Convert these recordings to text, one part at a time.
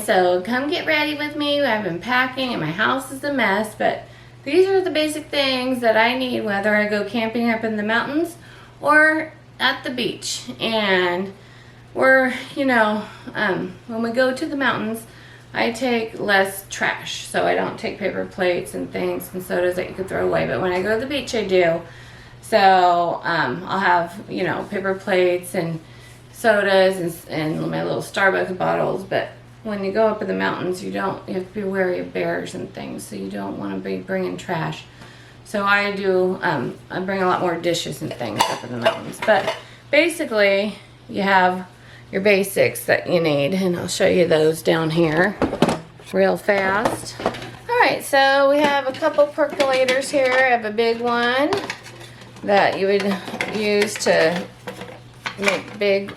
so come get ready with me. I've been packing and my house is a mess, but these are the basic things that I need whether I go camping up in the mountains or at the beach. And we're, you know, when we go to the mountains, I take less trash, so I don't take paper plates and things and sodas that you could throw away. But when I go to the beach, I do. So I'll have, you know, paper plates and sodas and my little Starbucks bottles. But when you go up in the mountains, you have to be wary of bears and things, so you don't want to be bringing trash. So I do. I bring a lot more dishes and things up in the mountains. But basically, you have your basics that you need, and I'll show you those down here real fast. Alright, so we have a couple percolators here. I have a big one that you would use to make big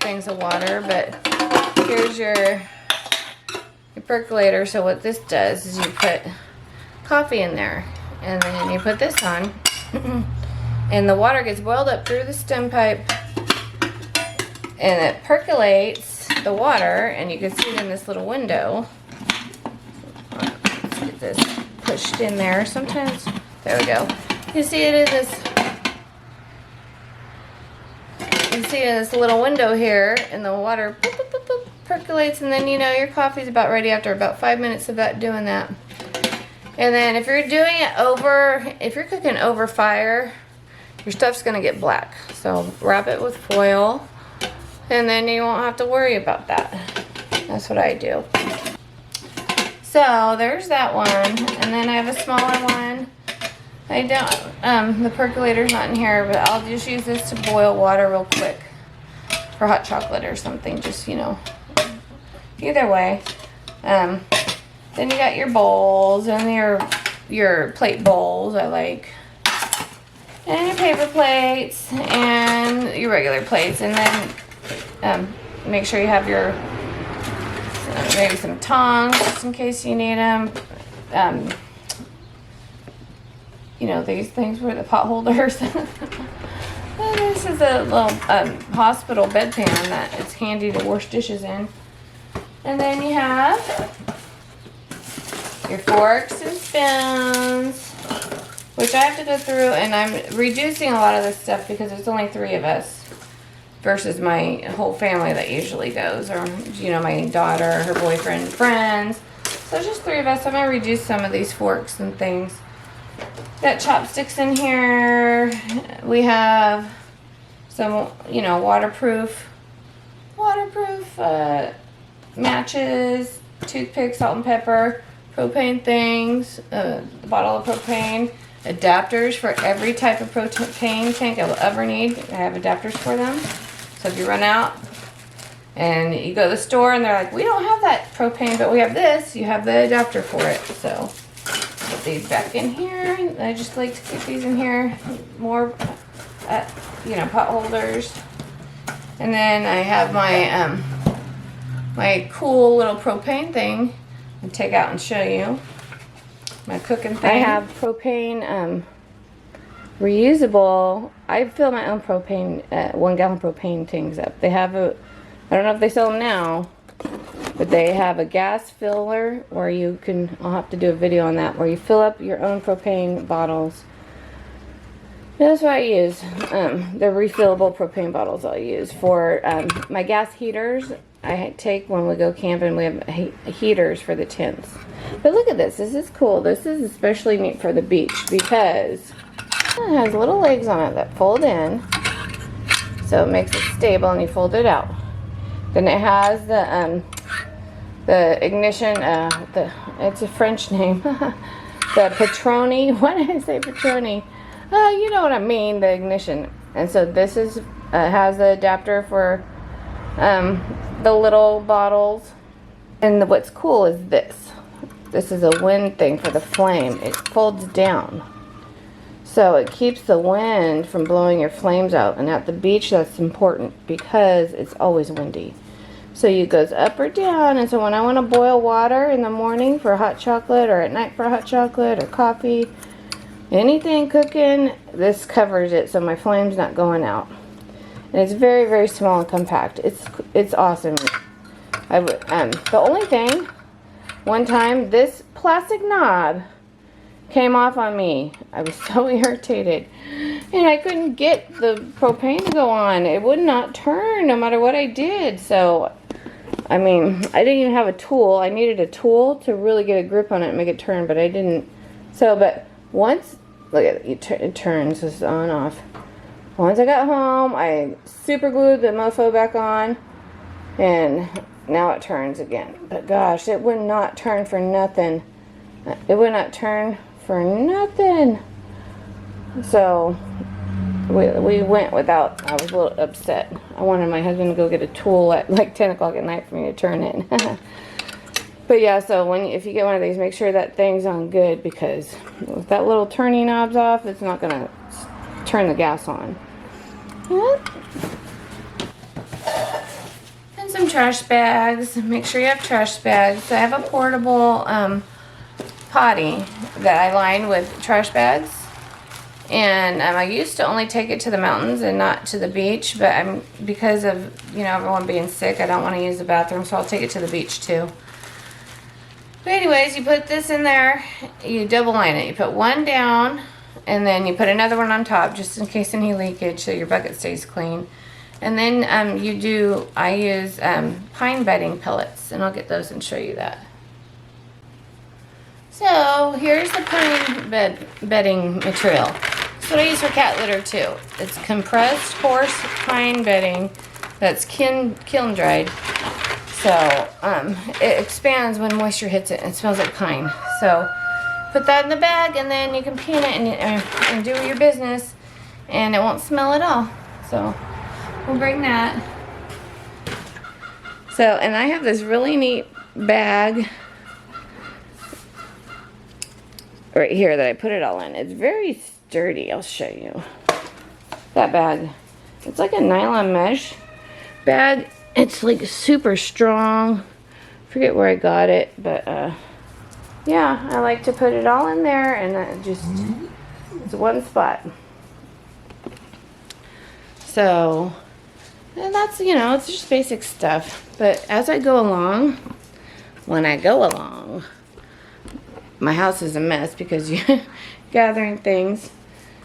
things of water, but here's your percolator. So what this does is you put coffee in there, and then you put this on, and the water gets boiled up through the stem pipe, and it percolates the water, and you can see it in this little window. Let's get this pushed in there. Sometimes, there we go. You can see it in this. You can see it in this little window here, and the water boop, boop, boop, boop, percolates, and then you know your coffee's about ready after about 5 minutes of that doing that. And then if you're doing it if you're cooking over fire, your stuff's gonna get black. So wrap it with foil, and then you won't have to worry about that. That's what I do. So there's that one, and then I have a smaller one. I don't, the percolator's not in here, but I'll just use this to boil water real quick for hot chocolate or something, just, you know, either way. Then you got your bowls and your plate bowls, I like. And your paper plates and your regular plates, and then make sure you have your maybe some tongs just in case you need them. You know, these things were the pot holders. This is a little hospital bedpan that it's handy to wash dishes in. And then you have your forks and spoons, which I have to go through, and I'm reducing a lot of this stuff because there's only 3 of us versus my whole family that usually goes, or, you know, my daughter, her boyfriend, friends. So just 3 of us. I'm going to reduce some of these forks and things. Got chopsticks in here. We have some, you know, waterproof matches, toothpicks, salt and pepper, propane things, a bottle of propane, adapters for every type of propane tank I will ever need. I have adapters for them. So if you run out and you go to the store and they're like, we don't have that propane, but we have this, you have the adapter for it. So put these back in here. I just like to keep these in here more, you know, pot holders. And then I have my my cool little propane thing. I'll take out and show you my cooking thing. I have propane reusable. I fill my own propane 1 gallon propane things up. They have I don't know if they sell them now, but they have a gas filler where you can, I'll have to do a video on that, where you fill up your own propane bottles. That's what I use. The refillable propane bottles I'll use for my gas heaters. I take when we go camping, we have heaters for the tents. But look at this. This is cool. This is especially neat for the beach because it has little legs on it that fold in. So it makes it stable, and you fold it out. Then it has the ignition, it's a French name. The Patroni. Why did I say Patroni? You know what I mean, the ignition. And so this is has the adapter for the little bottles. And what's cool is this. This is a wind thing for the flame. It folds down. So it keeps the wind from blowing your flames out. And at the beach, that's important because it's always windy. So it goes up or down. And so when I want to boil water in the morning for hot chocolate, or at night for hot chocolate or coffee, anything cooking, this covers it so my flame's not going out. And it's very, very small and compact. It's awesome. The only thing, one time, this plastic knob came off on me. I was so irritated. And I couldn't get the propane to go on. It would not turn no matter what I did. So, I mean, I didn't even have a tool. I needed a tool to really get a grip on it and make it turn, but I didn't. So, but once, look at it, it turns. This is on off. Once I got home, I super glued the mofo back on, and now it turns again. But gosh, it would not turn for nothing. It would not turn for nothing. So we went without. I was a little upset. I wanted my husband to go get a tool at like 10 o'clock at night for me to turn it. But yeah, so if you get one of these, make sure that thing's on good, because if that little turning knob's off, it's not gonna turn the gas on. And some trash bags. Make sure you have trash bags. I have a portable potty that I line with trash bags, and I used to only take it to the mountains and not to the beach, but because of everyone being sick, I don't want to use the bathroom, so I'll take it to the beach too. But anyways, you put this in there, you double line it. You put one down, and then you put another one on top just in case any leakage, so your bucket stays clean. And then I use pine bedding pellets, and I'll get those and show you that. So here's the pine bedding material. That's what I use for cat litter too. It's compressed coarse pine bedding that's kiln dried. So it expands when moisture hits it, and it smells like pine. So put that in the bag, and then you can pee in it and do your business, and it won't smell at all. So we'll bring that. So, and I have this really neat bag right here that I put it all in. It's very sturdy. I'll show you that bag. It's like a nylon mesh bag. It's like super strong. Forget where I got it, but yeah, I like to put it all in there, and it's one spot. So, and that's, it's just basic stuff. But as I go along, when I go along, my house is a mess because you're gathering things.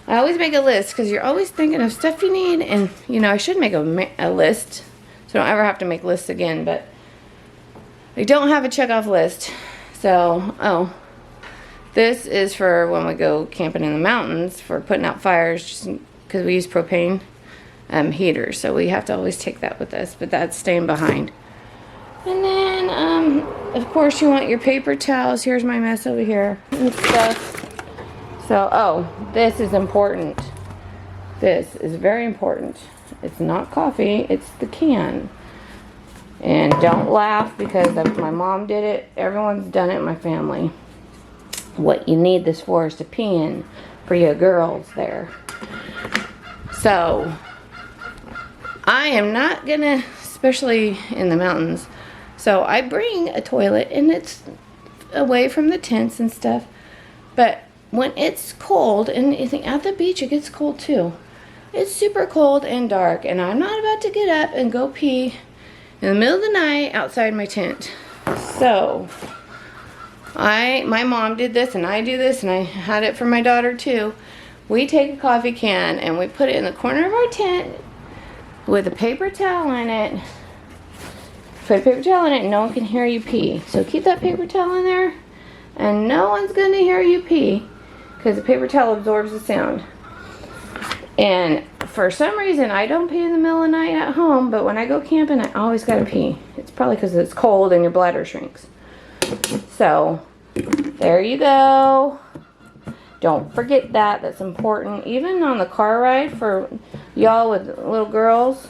I always make a list because you're always thinking of stuff you need, and I should make a list so I don't ever have to make lists again, but I don't have a check off list. So, this is for when we go camping in the mountains for putting out fires, just because we use propane heaters, so we have to always take that with us, but that's staying behind. And then, of course, you want your paper towels. Here's my mess over here and stuff. So, this is important. This is very important. It's not coffee, it's the can. And don't laugh, because my mom did it. Everyone's done it in my family. What you need this for is to pee in for your girls there. So, I am not gonna, especially in the mountains, so I bring a toilet, and it's away from the tents and stuff. But when it's cold, and you think at the beach it gets cold too. It's super cold and dark, and I'm not about to get up and go pee in the middle of the night outside my tent. So, my mom did this, and I do this, and I had it for my daughter too. We take a coffee can, and we put it in the corner of our tent with a paper towel in it. Put a paper towel in it, and no one can hear you pee. So keep that paper towel in there, and no one's going to hear you pee, because the paper towel absorbs the sound. And for some reason, I don't pee in the middle of the night at home, but when I go camping, I always gotta pee. It's probably because it's cold and your bladder shrinks. So, there you go. Don't forget that. That's important. Even on the car ride for y'all with little girls,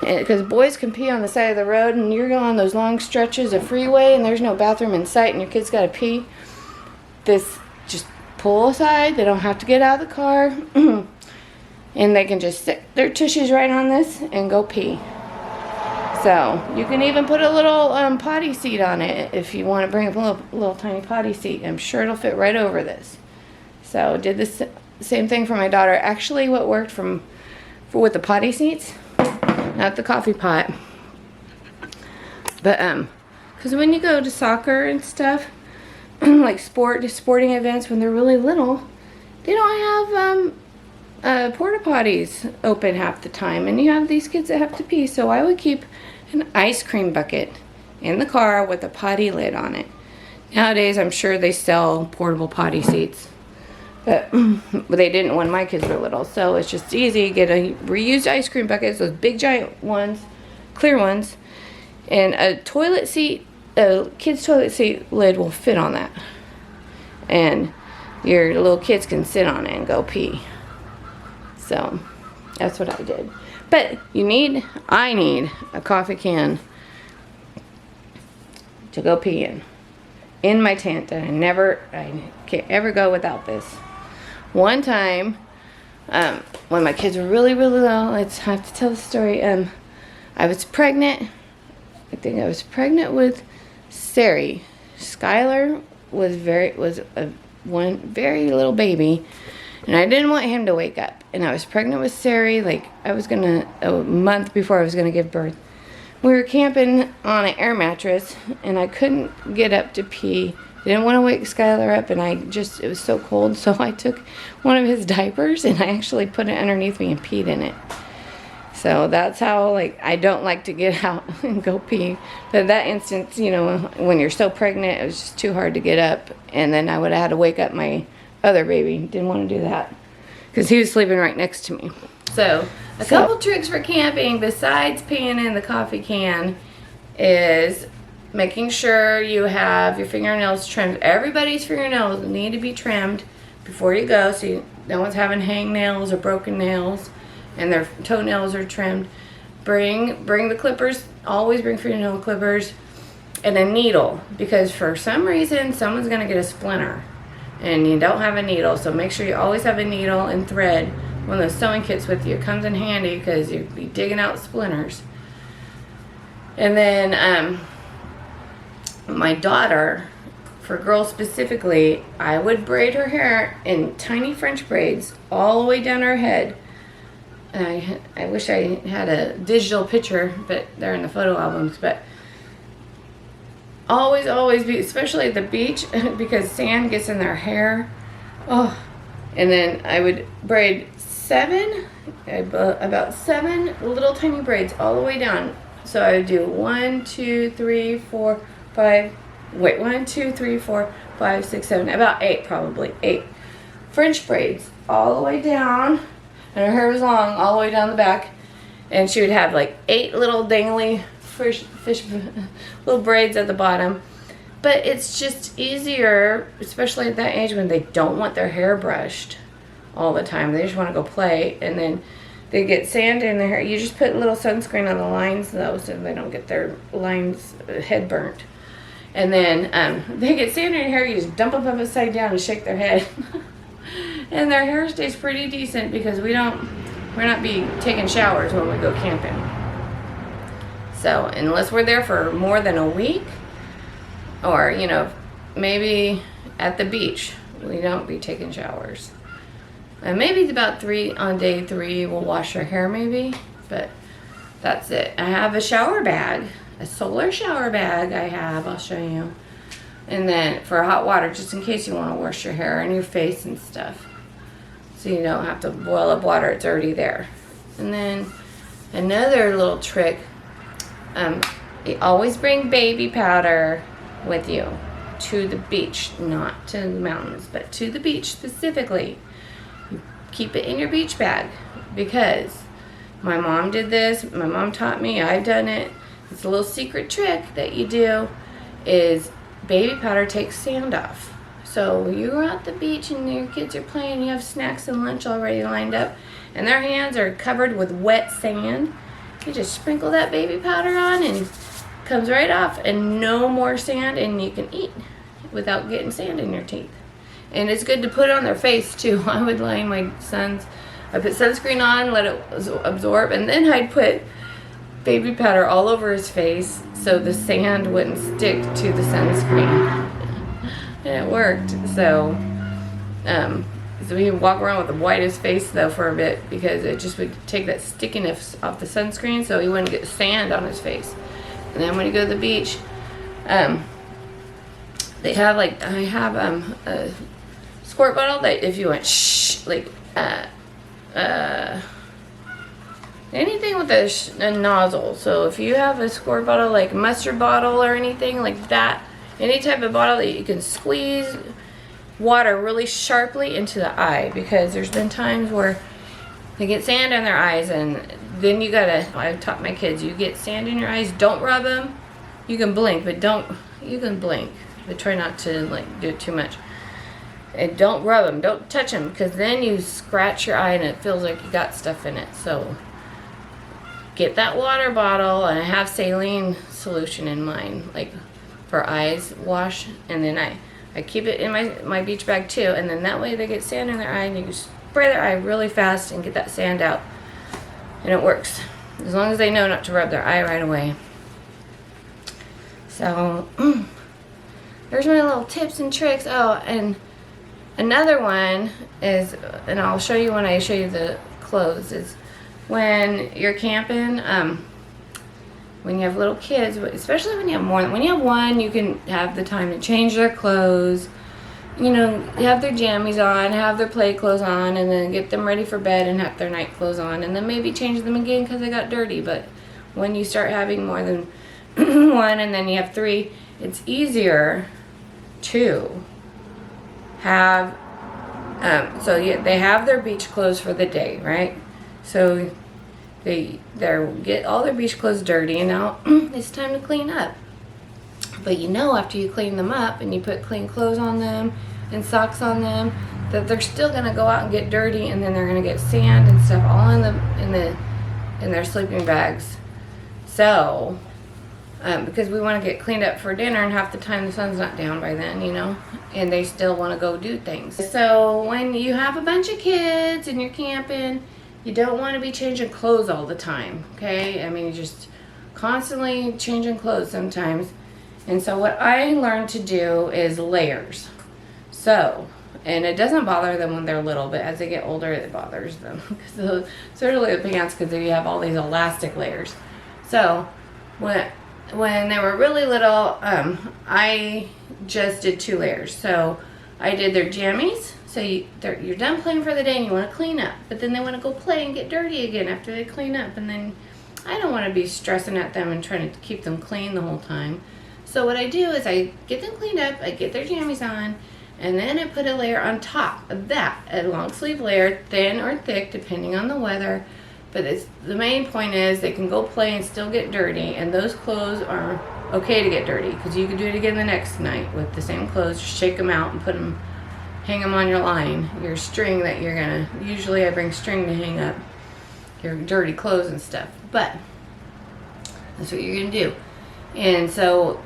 because boys can pee on the side of the road, and you're going on those long stretches of freeway, and there's no bathroom in sight, and your kid's gotta pee. This, just pull aside. They don't have to get out of the car. And they can just stick their tushies right on this and go pee. So, you can even put a little potty seat on it if you want to bring up a little tiny potty seat. I'm sure it'll fit right over this. So, did the same thing for my daughter. Actually, what worked with the potty seats, not the coffee pot, But because when you go to soccer and stuff, like sporting events, when they're really little, they don't have porta potties open half the time, and you have these kids that have to pee. So I would keep an ice cream bucket in the car with a potty lid on it. Nowadays, I'm sure they sell portable potty seats, but they didn't when my kids were little. So it's just easy. Get a reused ice cream buckets, those big giant ones, clear ones, and a toilet seat. A kid's toilet seat lid will fit on that, and your little kids can sit on it and go pee. So that's what I did. But I need a coffee can to go pee in my tent, and I can't ever go without this. One time, when my kids were really, really little, I have to tell the story. I was pregnant. I think I was pregnant with Sari. Skylar was one very little baby, and I didn't want him to wake up. And I was pregnant with Sari, like a month before I was gonna give birth. We were camping on an air mattress, and I couldn't get up to pee. I didn't want to wake Skylar up, and it was so cold, so I took one of his diapers, and I actually put it underneath me and peed in it. So that's how, like, I don't like to get out and go pee. But in that instance, you know, when you're so pregnant, it was just too hard to get up. And then I would have had to wake up my other baby. Didn't want to do that because he was sleeping right next to me. So a couple tricks for camping besides peeing in the coffee can is making sure you have your fingernails trimmed. Everybody's fingernails need to be trimmed before you go, so no one's having hangnails or broken nails, and their toenails are trimmed. Bring the clippers. Always bring fingernail clippers and a needle, because for some reason someone's gonna get a splinter and you don't have a needle. So make sure you always have a needle and thread. One of those sewing kits with you. It comes in handy because you'll be digging out splinters. And then my daughter, for girls specifically, I would braid her hair in tiny French braids all the way down her head. And I wish I had a digital picture, but they're in the photo albums. But always be, especially at the beach, because sand gets in their hair. Oh, and then I would braid about seven little tiny braids all the way down. So I would do 1, 2, 3, 4, 5. Wait, 1, 2, 3, 4, 5, 6, 7. About 8, probably 8 French braids all the way down. And her hair was long all the way down the back, and she would have like 8 little dangly fish little braids at the bottom. But it's just easier, especially at that age when they don't want their hair brushed all the time. They just want to go play, and then they get sand in their hair. You just put a little sunscreen on the lines though, so they don't get their lines head burnt. And then they get sand in their hair. You just dump them upside down and shake their head. And their hair stays pretty decent because we're not taking showers when we go camping. So unless we're there for more than a week, or you know, maybe at the beach, we don't be taking showers. And maybe it's about on day 3 we'll wash our hair maybe, but that's it. I have a shower bag, a solar shower bag I'll show you. And then for hot water, just in case you want to wash your hair and your face and stuff. So you don't have to boil up water, it's already there. And then another little trick, you always bring baby powder with you to the beach, not to the mountains, but to the beach specifically. You keep it in your beach bag, because my mom did this, my mom taught me, I've done it. It's a little secret trick that you do is baby powder takes sand off. So you're at the beach and your kids are playing, you have snacks and lunch already lined up, and their hands are covered with wet sand. You just sprinkle that baby powder on and it comes right off, and no more sand, and you can eat without getting sand in your teeth. And it's good to put on their face too. I would line my son's, I put sunscreen on, let it absorb, and then I'd put baby powder all over his face so the sand wouldn't stick to the sunscreen. And it worked. So we would walk around with the whitest face though for a bit, because it just would take that stickiness off the sunscreen so he wouldn't get sand on his face. And then when you go to the beach, they have like, I have a squirt bottle that if you went like anything with a nozzle. So if you have a squirt bottle like mustard bottle or anything like that, any type of bottle that you can squeeze water really sharply into the eye, because there's been times where they get sand in their eyes, and then you gotta, I've taught my kids, you get sand in your eyes, don't rub them. You can blink, but you can blink, but try not to like do it too much. And don't rub them, don't touch them, because then you scratch your eye and it feels like you got stuff in it. So get that water bottle, and I have saline solution in mine, like for eyes wash, and then I keep it in my beach bag too, and then that way they get sand in their eye and you spray their eye really fast and get that sand out, and it works as long as they know not to rub their eye right away. So there's my little tips and tricks. Oh, and another one is, and I'll show you when I show you the clothes, is when you're camping, when you have little kids, especially when you have more than, when you have one, you can have the time to change their clothes, you know, have their jammies on, have their play clothes on, and then get them ready for bed and have their night clothes on, and then maybe change them again because they got dirty. But when you start having more than one, and then you have three, it's easier to have, so yeah, they have their beach clothes for the day, right? So they get all their beach clothes dirty, and now it's time to clean up. But you know, after you clean them up and you put clean clothes on them and socks on them, that they're still gonna go out and get dirty, and then they're gonna get sand and stuff all in their sleeping bags. So because we want to get cleaned up for dinner, and half the time the sun's not down by then, you know, and they still want to go do things. So when you have a bunch of kids and you're camping, you don't want to be changing clothes all the time, okay? I mean, you're just constantly changing clothes sometimes. And so what I learned to do is layers. So, and it doesn't bother them when they're little, but as they get older, it bothers them. So, certainly the pants, because you have all these elastic layers. So, when they were really little, I just did 2 layers. So I did their jammies. So you're done playing for the day and you want to clean up, but then they want to go play and get dirty again after they clean up, and then I don't want to be stressing at them and trying to keep them clean the whole time. So what I do is I get them cleaned up, I get their jammies on, and then I put a layer on top of that, a long sleeve layer, thin or thick depending on the weather. But the main point is they can go play and still get dirty, and those clothes are okay to get dirty, because you can do it again the next night with the same clothes. Just shake them out and hang them on your line, your string that you're gonna, usually I bring string to hang up your dirty clothes and stuff, but that's what you're gonna do. And so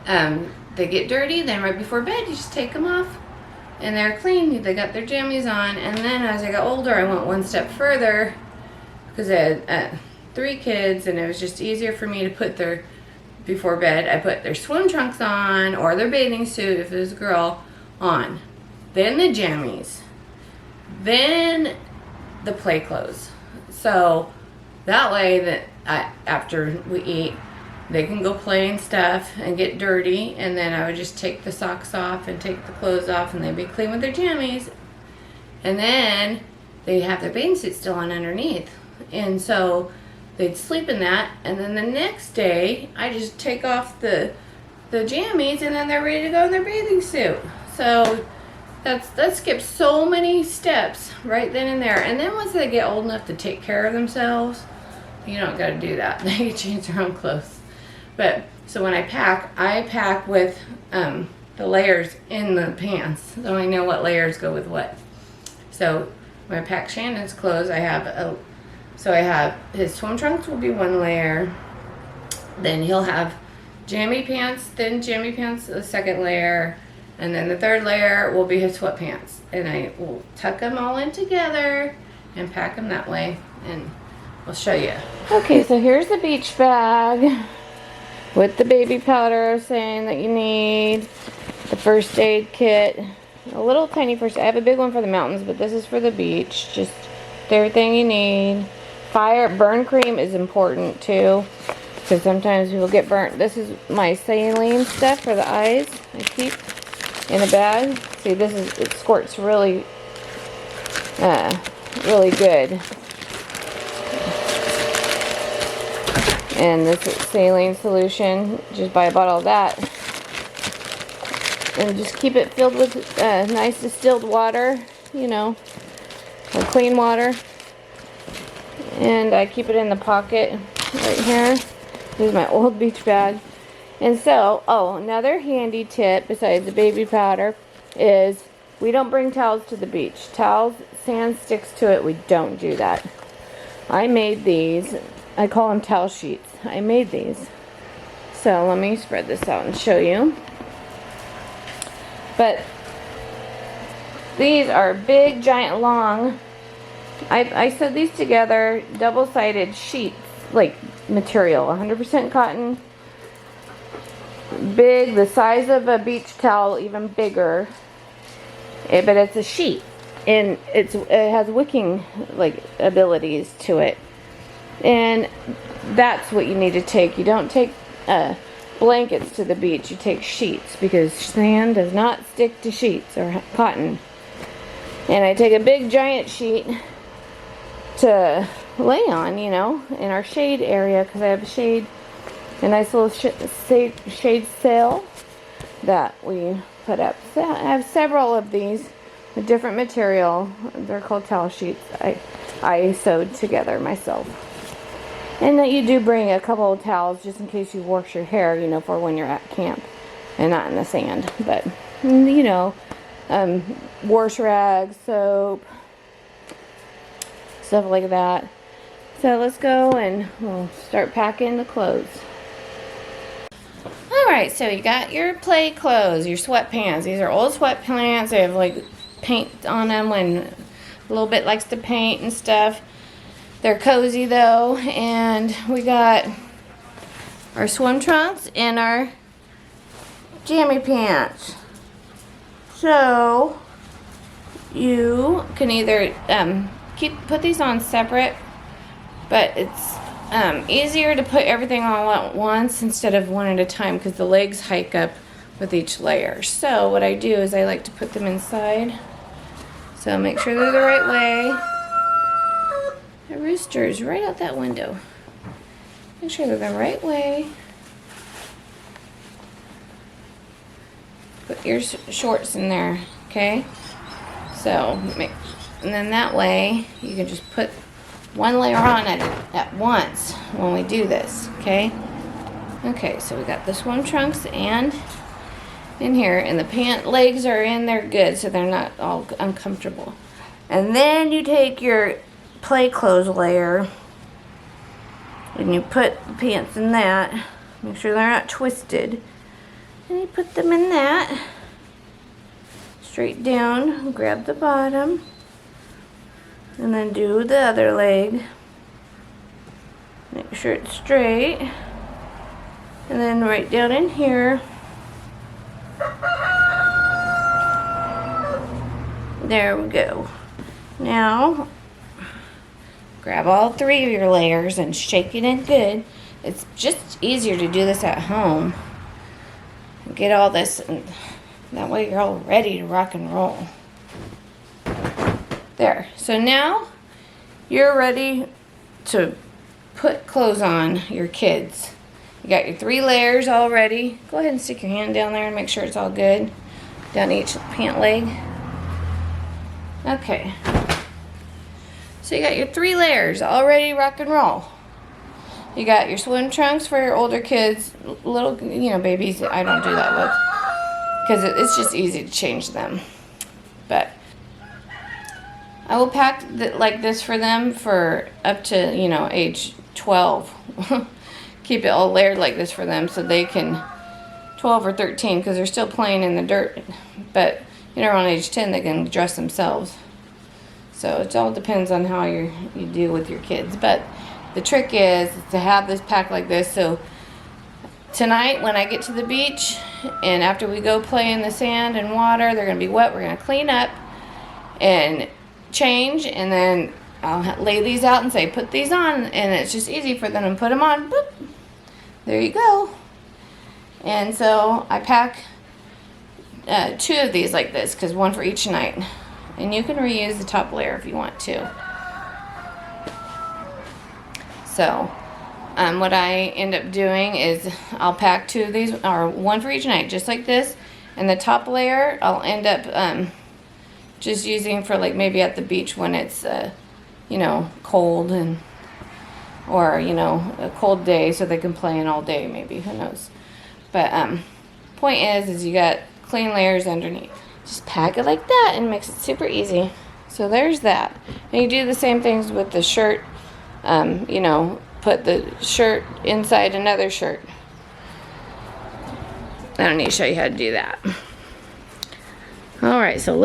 they get dirty, then right before bed you just take them off and they're clean, they got their jammies on. And then as I got older, I went one step further, because I had 3 kids, and it was just easier for me to put before bed, I put their swim trunks on, or their bathing suit if it was a girl, on. Then the jammies. Then the play clothes. So that way that after we eat, they can go play and stuff and get dirty, and then I would just take the socks off and take the clothes off, and they'd be clean with their jammies. And then they'd have their bathing suit still on underneath. And so they'd sleep in that, and then the next day I just take off the jammies, and then they're ready to go in their bathing suit. So that skips so many steps right then and there. And then once they get old enough to take care of themselves, you don't got to do that. They can change their own clothes. But so when I pack with the layers in the pants, so I know what layers go with what. So when I pack Shannon's clothes, I have his swim trunks will be 1 layer. Then he'll have jammy pants, thin jammy pants, the 2nd layer, and then the 3rd layer will be his sweatpants. And I will tuck them all in together and pack them that way, and I'll show you. Okay, so here's the beach bag with the baby powder I was saying that you need, the first aid kit, a little tiny first. I have a big one for the mountains, but this is for the beach. Just everything you need. Burn cream is important too. because sometimes people get burnt. This is my saline stuff for the eyes. I keep in a bag. See, it squirts really, really good. And this is saline solution. Just buy a bottle of that. And just keep it filled with nice distilled water, you know, or clean water. And I keep it in the pocket right here. This is my old beach bag. And so, oh, another handy tip besides the baby powder is we don't bring towels to the beach. Towels, sand sticks to it. We don't do that. I made these. I call them towel sheets. I made these. So let me spread this out and show you. But these are big, giant, long. I sewed these together, double-sided sheets, like material, 100% cotton. Big, the size of a beach towel, even bigger. But it's a sheet, and it has wicking like abilities to it. And that's what you need to take. You don't take blankets to the beach. You take sheets, because sand does not stick to sheets or cotton. And I take a big giant sheet to lay on, you know, in our shade area, because I have a nice little shade sail that we put up. So I have several of these with different material. They're called towel sheets. I sewed together myself. And that you do bring a couple of towels just in case you wash your hair, you know, for when you're at camp and not in the sand. But, you know, wash rags, soap, stuff like that. So let's go and we'll start packing the clothes. Alright, so you got your play clothes, your sweatpants. These are old sweatpants. They have like paint on them when a little bit likes to paint and stuff. They're cozy though. And we got our swim trunks and our jammy pants. So you can either put these on separate, but it's easier to put everything all at once instead of one at a time, because the legs hike up with each layer. So what I do is I like to put them inside. So make sure they're the right way. The rooster is right out that window. Make sure they're the right way. Put your shorts in there, okay? So, and then that way you can just put one layer on at once when we do this, okay? Okay, so we got the swim trunks and in here, and the pant legs are in there good, so they're not all uncomfortable. And then you take your play clothes layer and you put the pants in that. Make sure they're not twisted. And you put them in that. Straight down, grab the bottom. And then do the other leg. Make sure it's straight. And then right down in here. There we go. Now, grab all three of your layers and shake it in good. It's just easier to do this at home. Get all this, and that way you're all ready to rock and roll. There. So now you're ready to put clothes on your kids. You got your 3 layers all ready. Go ahead and stick your hand down there and make sure it's all good. Down each pant leg. Okay. So you got your 3 layers all ready to rock and roll. You got your swim trunks for your older kids, little, you know, babies. I don't do that with, because it's just easy to change them. But I will pack like this for them for up to, you know, age 12. Keep it all layered like this for them so they can, 12 or 13, because they're still playing in the dirt. But, you know, around age 10 they can dress themselves. So it all depends on how you do with your kids. But the trick is to have this packed like this. So tonight when I get to the beach and after we go play in the sand and water, they're going to be wet. We're going to clean up and change, and then I'll lay these out and say, put these on, and it's just easy for them to put them on. Boop. there you go. And so I pack 2 of these like this, because one for each night. And you can reuse the top layer if you want to. So what I end up doing is I'll pack 2 of these, or one for each night, just like this. And the top layer I'll end up just using for like maybe at the beach when it's you know, cold, and or you know, a cold day, so they can play in all day maybe, who knows. But point is you got clean layers underneath. Just pack it like that and makes it super easy. So there's that. And you do the same things with the shirt. You know, put the shirt inside another shirt. I don't need to show you how to do that. Alright, so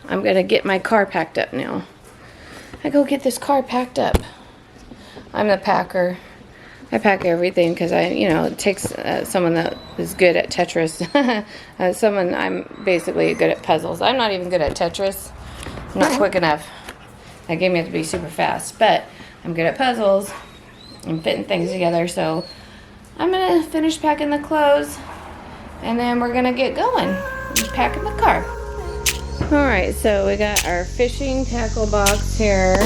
I'm going to get my car packed up now. I go get this car packed up. I'm the packer. I pack everything because you know, it takes someone that is good at Tetris. I'm basically good at puzzles. I'm not even good at Tetris. I'm not quick enough. That game you have to be super fast. But I'm good at puzzles and fitting things together. So I'm going to finish packing the clothes. And then we're going to get going. Just packing the car. Alright, so we got our fishing tackle box here.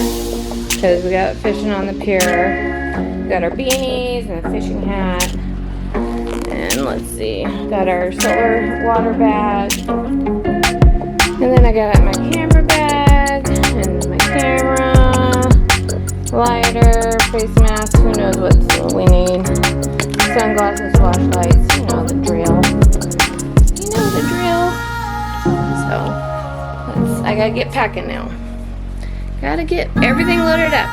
Because we got fishing on the pier. We got our beanies and a fishing hat. And let's see. Got our solar water bag. And then I got my camera bag. And my camera. Lighter. Face mask. Who knows what we need. Sunglasses, flashlights. You know the drill. You know the drill. So, I gotta get packing now. Gotta get everything loaded up.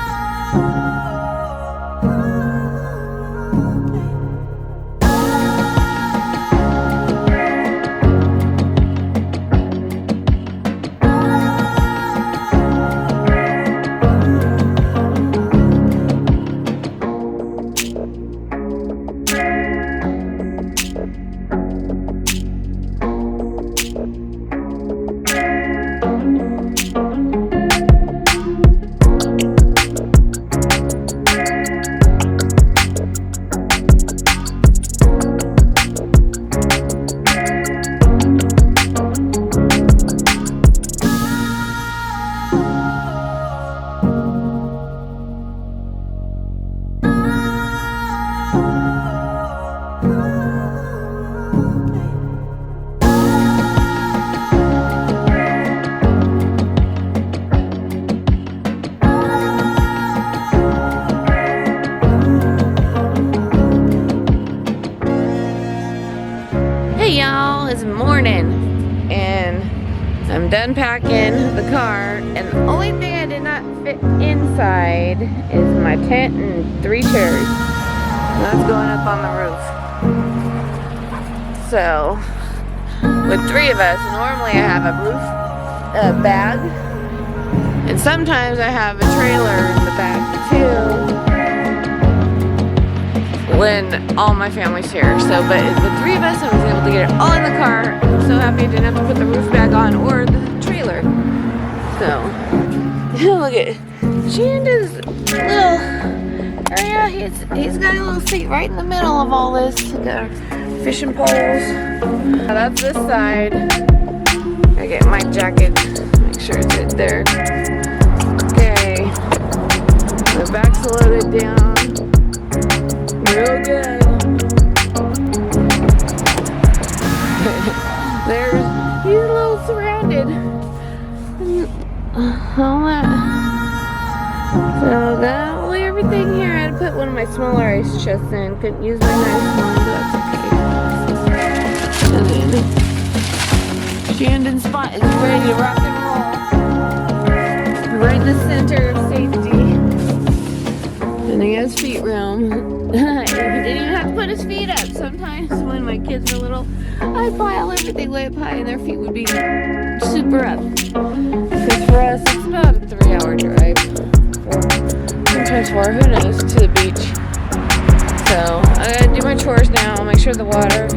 Hey y'all, it's morning and I'm done packing the car, and the only thing I did not fit inside is my tent and 3 chairs. And that's going up on the roof. So with 3 of us, normally I have a bag, and sometimes I have a trailer in the back too when all my family's here. So, but with 3 of us, I was able to get it all in the car. I'm so happy I didn't have to put the roof bag on or the trailer. So, look at Shandon's little area. He's got a little seat right in the middle of all this. Got our fishing poles. That's this side. I get my jacket. Make sure it's in there. Okay. The back's loaded down. Real good. He's a little surrounded. All that. So got all everything here. I had to put one of my smaller ice chests in. Couldn't use my nice one, but that's okay. And then Shandon's spot is ready to rock and roll. Right in the center of safety. And he has feet room. He didn't even have to put his feet up. Sometimes when my kids were little, I'd pile everything way up high and their feet would be super up. Because for us, it's about a 3-hour drive. Sometimes 4, who knows, to the beach. So, I gotta do my chores now, make sure the water,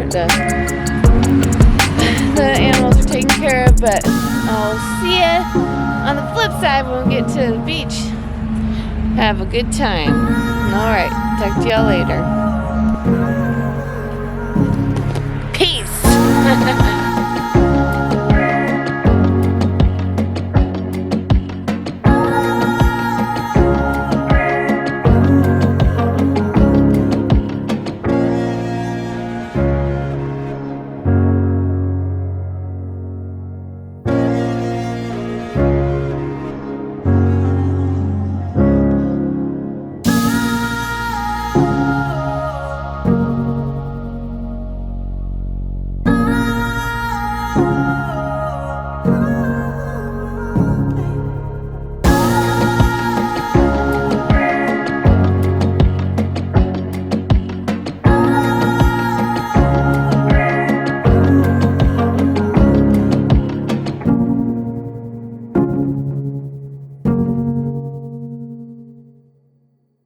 the animals are taken care of, but I'll see ya on the flip side when we get to the beach. Have a good time. Alright, talk to y'all later.